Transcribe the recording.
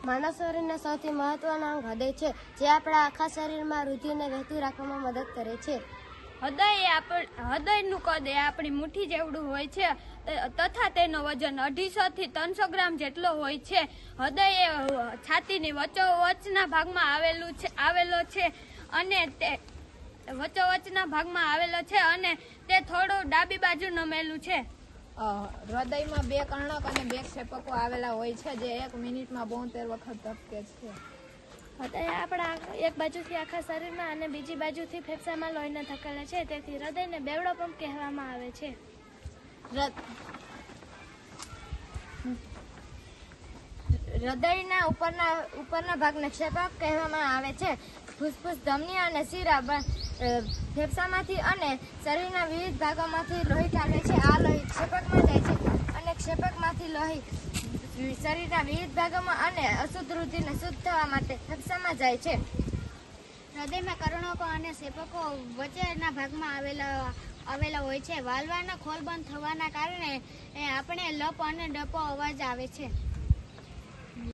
માનવ શરીરના સૌથી મહત્વનો અંગ હૃદય છે, જે આપણા આખા શરીરમાં રુધિરને વહેતું રાખવામાં મદદ કરે છે. હૃદયનું કદ એ આપણી મુઠ્ઠી જેવડું હોય છે તથા તેનો વજન 250 થી 300 ગ્રામ જેટલો હોય છે. હૃદય એ છાતીની વચ્ચોવચના ભાગમાં આવેલો છે અને તે થોડું ડાબી બાજુ નમેલું છે. હૃદયમાં 2 કર્ણક અને 2 ક્ષેપકો આવેલા હોય છે, જે 1 મિનિટમાં 72 વખત ધબકે છે. હૃદય આપણા એક બાજુથી આખા શરીરમાં અને બીજી બાજુથી ફેફસામાં લોહીને ધકેલે છે, તેથી હૃદયને બેવડો પંપ કહેવામાં આવે છે. હૃદયના ઉપરના ભાગને ક્ષેપક કહેવામાં આવે છે. ફૂસ્ફૂસ, ધમની અને શિરા ફેફસામાંથી અને શરીરના વિવિધ ભાગોમાંથી લોહી કાઢે છે. આ લોહી ક્ષેપકમાં જાય છે અને ક્ષેપકમાંથી લોહી શરીરના વિવિધ ભાગોમાં અને અશુદ્ધ રુધિરને શુદ્ધ થવા માટે ફેફસામાં જાય છે. હૃદયમાં કર્ણકો અને ક્ષેપકો વચ્ચેના ભાગમાં આવેલા હોય છે. વાલ્વના ખોલ બંધ થવાના કારણે આપણે લપ અને ડપો અવાજ આવે છે.